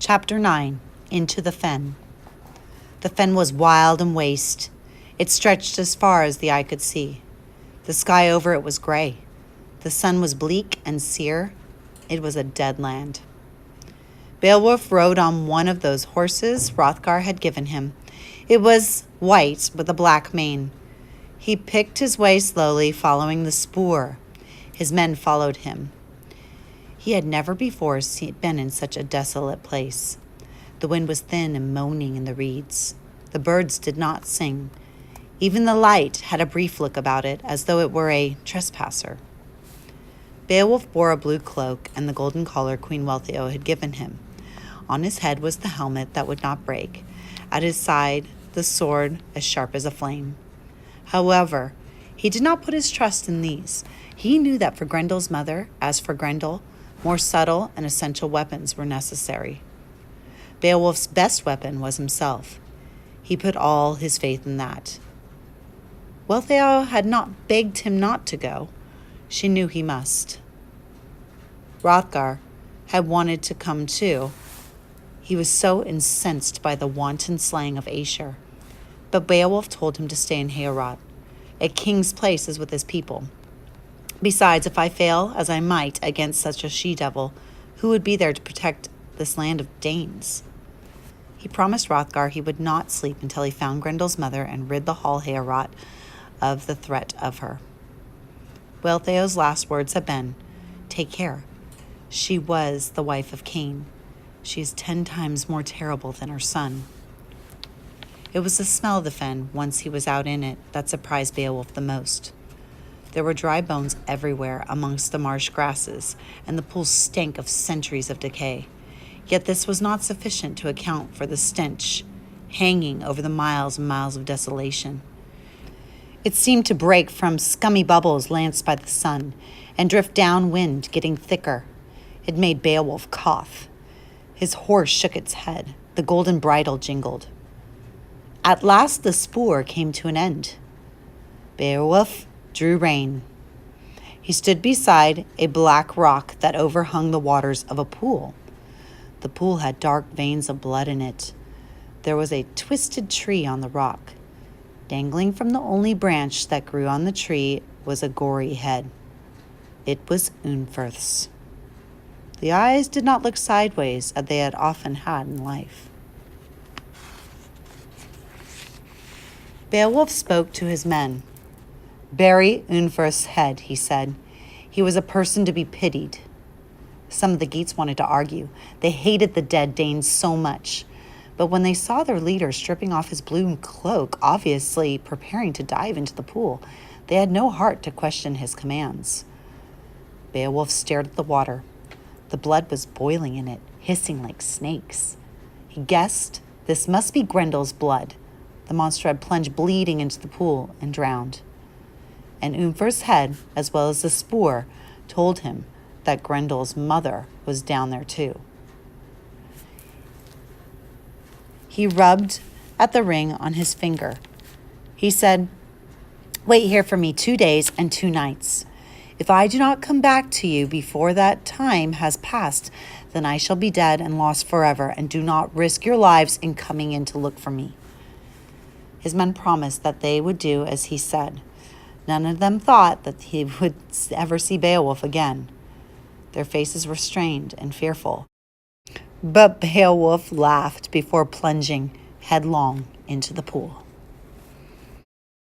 Chapter 9. Into the Fen. The fen was wild and waste. It stretched as far as the eye could see. The sky over it was gray. The sun was bleak and sere. It was a dead land. Beowulf rode on one of those horses Hrothgar had given him. It was white with a black mane. He picked his way slowly, following the spoor. His men followed him. He had never before been in such a desolate place. The wind was thin and moaning in the reeds. The birds did not sing. Even the light had a brief look about it, as though it were a trespasser. Beowulf bore a blue cloak and the golden collar Queen Wealhtheow had given him. On his head was the helmet that would not break. At his side, the sword as sharp as a flame. However, he did not put his trust in these. He knew that for Grendel's mother, as for Grendel, more subtle and essential weapons were necessary. Beowulf's best weapon was himself. He put all his faith in that. Wealhtheow had not begged him not to go. She knew he must. Hrothgar had wanted to come too. He was so incensed by the wanton slaying of Aesir. But Beowulf told him to stay in Heorot. A king's place is with his people. Besides, if I fail, as I might, against such a she-devil, who would be there to protect this land of Danes? He promised Hrothgar he would not sleep until he found Grendel's mother and rid the hall Heorot of the threat of her. Wealhtheow's last words had been, "Take care. She was the wife of Cain. She is 10 times more terrible than her son." It was the smell of the fen, once he was out in it, that surprised Beowulf the most. There were dry bones everywhere amongst the marsh grasses, and the pool stank of centuries of decay. Yet this was not sufficient to account for the stench hanging over the miles and miles of desolation. It seemed to break from scummy bubbles lanced by the sun and drift downwind, getting thicker. It made Beowulf cough. His horse shook its head. The golden bridle jingled. At last the spoor came to an end. Beowulf drew rein. He stood beside a black rock that overhung the waters of a pool. The pool had dark veins of blood in it. There was a twisted tree on the rock. Dangling from the only branch that grew on the tree was a gory head. It was Unferth's. The eyes did not look sideways as they had often had in life. Beowulf spoke to his men. "Bury Unferth's head," he said. "He was a person to be pitied." Some of the Geats wanted to argue. They hated the dead Danes so much. But when they saw their leader stripping off his blue cloak, obviously preparing to dive into the pool, they had no heart to question his commands. Beowulf stared at the water. The blood was boiling in it, hissing like snakes. He guessed this must be Grendel's blood. The monster had plunged bleeding into the pool and drowned. And Unferth's head, as well as the spoor, told him that Grendel's mother was down there too. He rubbed at the ring on his finger. He said, "Wait here for me 2 days and 2 nights. If I do not come back to you before that time has passed, then I shall be dead and lost forever, and do not risk your lives in coming in to look for me." His men promised that they would do as he said. None of them thought that he would ever see Beowulf again. Their faces were strained and fearful. But Beowulf laughed before plunging headlong into the pool.